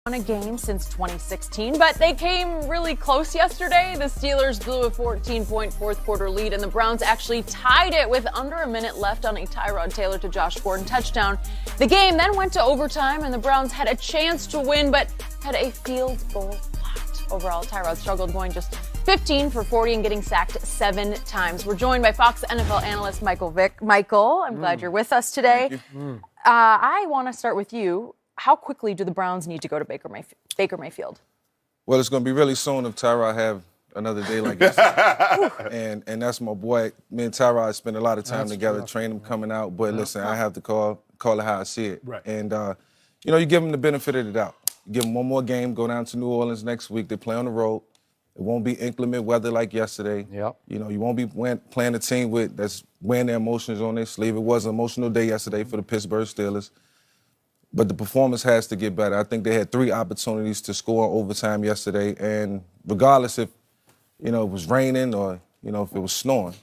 A game since 2016, but they came really close yesterday. The Steelers blew a 14-point fourth quarter lead, and the Browns actually tied it with under a minute left on a Tyrod Taylor to Josh Gordon touchdown. The game then went to overtime, and the Browns had a chance to win, but had a field goal blocked. Overall, Tyrod struggled, going just 15 for 40 and getting sacked 7 times. We're joined by Fox NFL analyst Michael Vick. Michael, I'm glad you're with us today. I want to start with you. How quickly do the Browns need to go to Baker Mayfield? Well, it's going to be really soon if Tyrod have another day like this. and that's my boy. Me and Tyrod spend a lot of time together, train him coming out. But listen, I have to call it how I see it. Right. And, you give him the benefit of the doubt. You give him one more game, go down to New Orleans next week. They play on the road. It won't be inclement weather like yesterday. Yep. You won't be playing a team that's wearing their emotions on their sleeve. It was an emotional day yesterday for the Pittsburgh Steelers. But the performance has to get better. I think they had 3 opportunities to score in overtime yesterday. And regardless if, it was raining or, if it was snowing,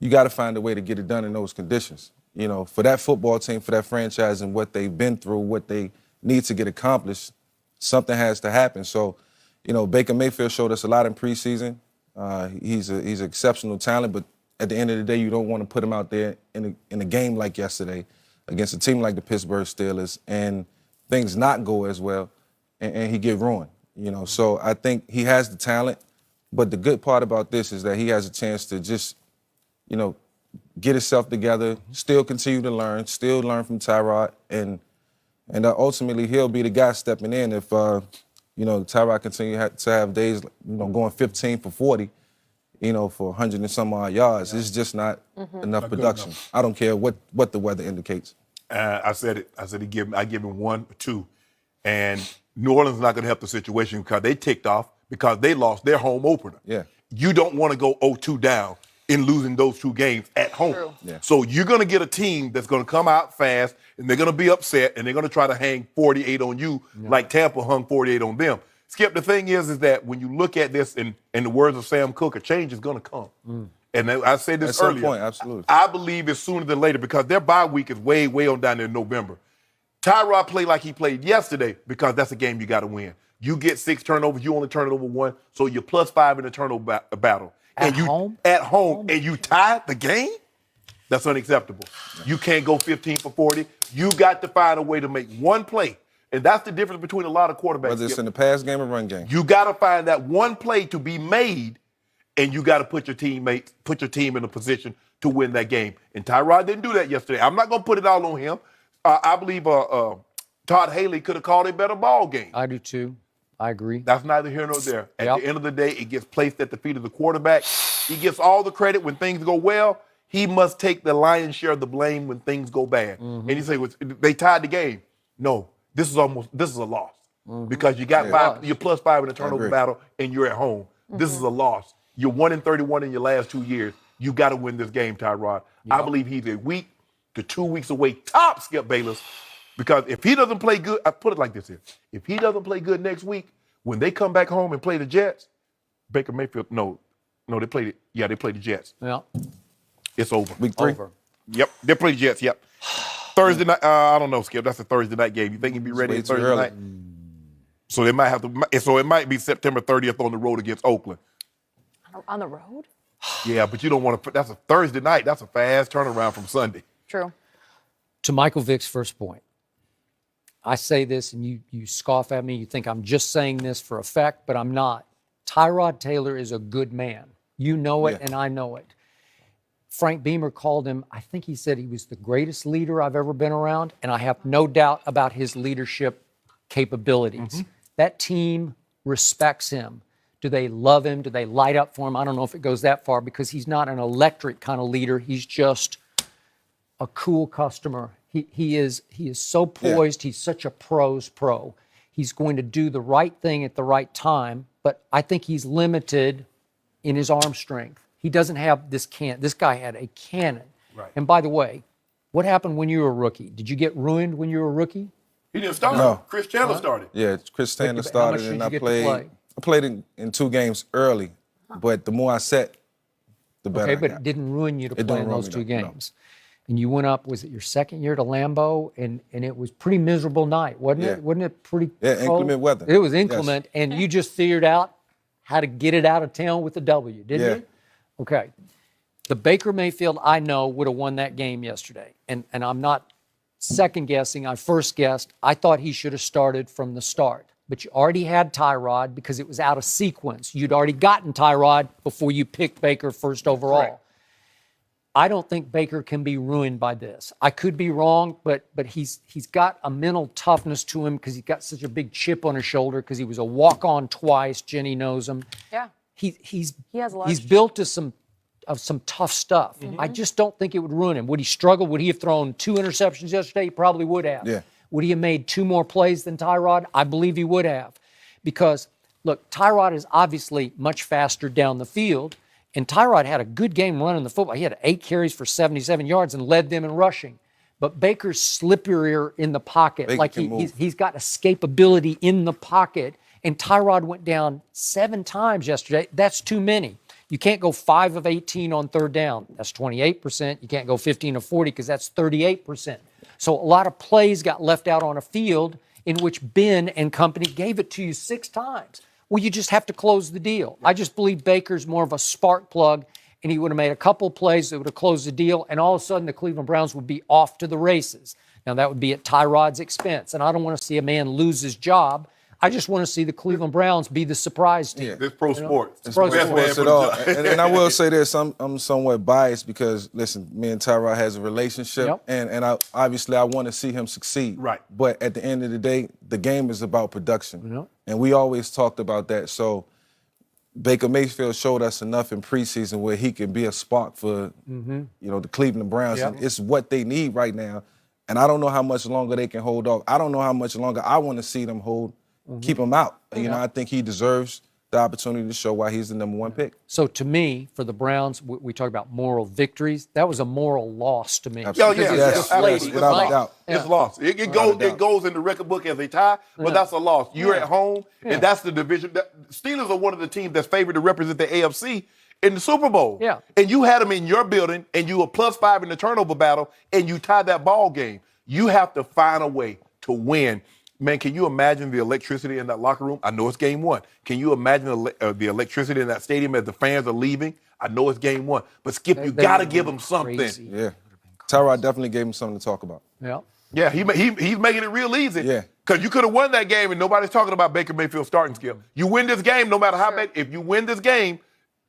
you got to find a way to get it done in those conditions. For that football team, for that franchise and what they've been through, what they need to get accomplished, something has to happen. So, Baker Mayfield showed us a lot in preseason. He's an exceptional talent, but at the end of the day, you don't want to put him out there in a game like yesterday against a team like the Pittsburgh Steelers and things not go as well and he get ruined, So I think he has the talent, but the good part about this is that he has a chance to just, get himself together, still continue to learn, still learn from Tyrod, and ultimately he'll be the guy stepping in if, Tyrod continue to have days, going 15 for 40, for 100 and some odd yards. It's just not enough production. I don't care what the weather indicates. I said it. I give him 1 or 2. And New Orleans is not going to help the situation because they ticked off because they lost their home opener. Yeah. You don't want to go 0-2 down in losing those 2 games at home. True. Yeah. So you're going to get a team that's going to come out fast, and they're going to be upset, and they're going to try to hang 48 on you like Tampa hung 48 on them. Skip, the thing is that when you look at this, in the words of Sam Cooke, a change is going to come. And I said this At earlier. some point, absolutely. I believe it's sooner than later because their bye week is way, way on down there in November. Tyrod played like he played yesterday because that's a game you got to win. You get 6 turnovers, you only turn it over 1, so you're +5 in the turnover battle. At home, and you tie the game? That's unacceptable. You can't go 15 for 40. You got to find a way to make one play. And that's the difference between a lot of quarterbacks. Whether it's in the pass game or run game. You got to find that one play to be made, and you got to put your team in a position to win that game. And Tyrod didn't do that yesterday. I'm not going to put it all on him. I believe Todd Haley could have called a better ball game. I do too. I agree. That's neither here nor there. At the end of the day, it gets placed at the feet of the quarterback. He gets all the credit when things go well. He must take the lion's share of the blame when things go bad. And you say, well, they tied the game. No, this is a loss because you got 5. You're +5 in the turnover battle, and you're at home. This is a loss. You're 1-31 in your last 2 years. You got to win this game, Tyrod. I believe he's a week to 2 weeks away, top Skip Bayless. Because if he doesn't play good, I put it like this here. If he doesn't play good next week, when they come back home and play the Jets, Baker Mayfield, no, they played it. Yeah, they played the Jets. Yeah. It's over. Week 3? Over. Yep, they play the Jets, yep. Thursday night, I don't know, Skip. That's a Thursday night game. You think he'd be ready Thursday night? So they might have to. So it might be September 30th on the road against Oakland. On the road? Yeah, but you don't want to. That's a Thursday night. That's a fast turnaround from Sunday. True. To Michael Vick's first point, I say this and you scoff at me. You think I'm just saying this for effect, but I'm not. Tyrod Taylor is a good man. You know it, and I know it. Frank Beamer called him, I think he said he was the greatest leader I've ever been around, and I have no doubt about his leadership capabilities. That team respects him. Do they love him? Do they light up for him? I don't know if it goes that far because he's not an electric kind of leader. He's just a cool customer. He is so poised. He's such a pro's pro. He's going to do the right thing at the right time, but I think he's limited in his arm strength. He doesn't have this cannon. This guy had a cannon. Right. And by the way, what happened when you were a rookie? Did you get ruined when you were a rookie? He didn't start. No. Chris Chandler started. Yeah, Chris Chandler How started, much did and you I get to played. play? I played in 2 games early, but the more I sat, the better. Okay, I but got. it didn't ruin you to It play don't in ruin those me, 2 no. games. and you went up, was it your second year to Lambeau? And it was pretty miserable night, wasn't it? Wasn't it pretty cold? Inclement weather. It was inclement, and you just figured out how to get it out of town with a W, didn't you? Okay. The Baker Mayfield I know would have won that game yesterday. And I'm not second guessing. I first guessed. I thought he should have started from the start. But you already had Tyrod because it was out of sequence. You'd already gotten Tyrod before you picked Baker first overall. Right. I don't think Baker can be ruined by this. I could be wrong, but he's got a mental toughness to him because he's got such a big chip on his shoulder because he was a walk-on twice. Jenny knows him. Yeah. He has a lot. He's built to some tough stuff. Mm-hmm. I just don't think it would ruin him. Would he struggle? Would he have thrown 2 interceptions yesterday? He probably would have. Yeah. Would he have made 2 more plays than Tyrod? I believe he would have. Because, look, Tyrod is obviously much faster down the field. And Tyrod had a good game running the football. He had 8 carries for 77 yards and led them in rushing. But Baker's slipperier in the pocket. Baker like he's got escapability in the pocket. And Tyrod went down 7 times yesterday. That's too many. You can't go 5 of 18 on third down. That's 28%. You can't go 15 of 40 because that's 38%. So a lot of plays got left out on a field in which Ben and company gave it to you 6 times. Well, you just have to close the deal. I just believe Baker's more of a spark plug, and he would have made a couple of plays that would have closed the deal, and all of a sudden the Cleveland Browns would be off to the races. Now, that would be at Tyrod's expense, and I don't want to see a man lose his job. I just want to see the Cleveland Browns be the surprise team. This pro sports. It's pro sports at all. And I will say this, I'm somewhat biased because, listen, me and Tyrod has a relationship, and I obviously I want to see him succeed. Right. But at the end of the day, the game is about production. And we always talked about that. So Baker Mayfield showed us enough in preseason where he can be a spark for, the Cleveland Browns. And it's what they need right now. And I don't know how much longer they can hold off. I don't know how much longer I want to see them keep him out. I think he deserves the opportunity to show why he's the number 1 pick. So to me, for the Browns, we talk about moral victories. That was a moral loss to me. Absolutely. Without a doubt. It's lost. It goes in the record book as a tie, but that's a loss. You're at home, and that's the division. Steelers are one of the teams that's favored to represent the AFC in the Super Bowl. Yeah. And you had them in your building, and you were +5 in the turnover battle, and you tied that ball game. You have to find a way to win. Man, can you imagine the electricity in that locker room? I know it's game 1. Can you imagine the electricity in that stadium as the fans are leaving? I know it's game 1. But, Skip, you got to give them something. Crazy. Yeah. Tyrod definitely gave him something to talk about. Yeah. Yeah, he's making it real easy. Yeah. Because you could have won that game and nobody's talking about Baker Mayfield starting skill. You win this game no matter how bad. If you win this game,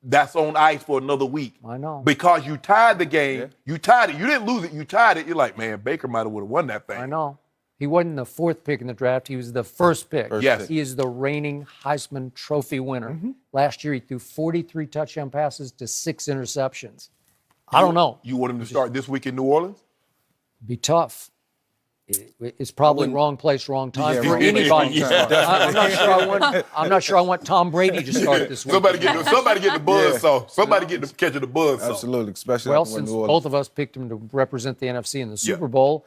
that's on ice for another week. I know. Because you tied the game. Yeah. You tied it. You didn't lose it. You tied it. You're like, man, Baker might have would have won that thing. I know. He wasn't the 4th pick in the draft. He was the 1st pick. Yes. He is the reigning Heisman Trophy winner. Last year, he threw 43 touchdown passes to 6 interceptions. I don't know. You want him to start this week in New Orleans? Be tough. It's probably wrong place, wrong time for anybody. I'm not sure I want Tom Brady to start this week. Somebody get the buzz saw. Somebody get the catch of the buzz saw. Absolutely, especially well, since both of us picked him to represent the NFC in the Super Bowl,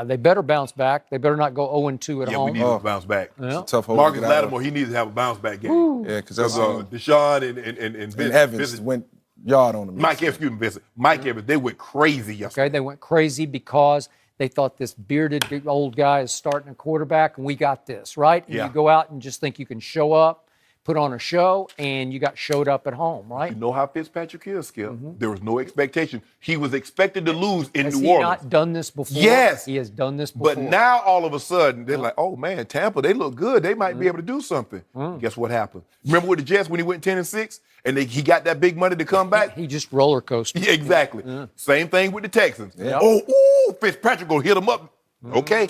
they better bounce back. They better not go 0-2 at home. Yeah, we need to bounce back. It's a tough hole. Marcus Lattimore, he needs to have a bounce back game. Woo. Yeah, because that's Deshaun and Evans went yard on him. Mike Evans, they went crazy yesterday. Okay, they went crazy because they thought this bearded big old guy is starting a quarterback, and we got this, right? And you go out and just think you can show up, put on a show, and you got showed up at home, right? You know how Fitzpatrick is, Skip. There was no expectation. He was expected to lose in Has New he Orleans. not done this before? Yes. He has done this before. But now, all of a sudden, they're like, oh, man, Tampa, they look good. They might be able to do something. Guess what happened? Remember with the Jets when he went 10-6? And he got that big money to come back? He just roller coasted. Yeah, exactly. Same thing with the Texans. Oh, Fitzpatrick going to hit him up. Okay.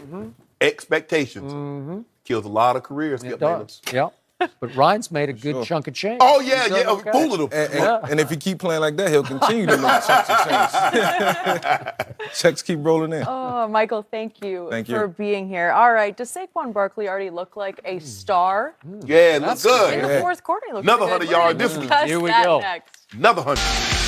Expectations. Kills a lot of careers. It does. Yeah. But Ryan's made a good chunk of change. Oh, yeah, okay. Fooling him. And if he keep playing like that, he'll continue to make chunks of change. Checks keep rolling in. Oh, Michael, thank you for being here. All right, does Saquon Barkley already look like a star? Yeah, it looks good. In the fourth quarter, he looked Another good. 100 yards this week. Here we go. Next. Another 100.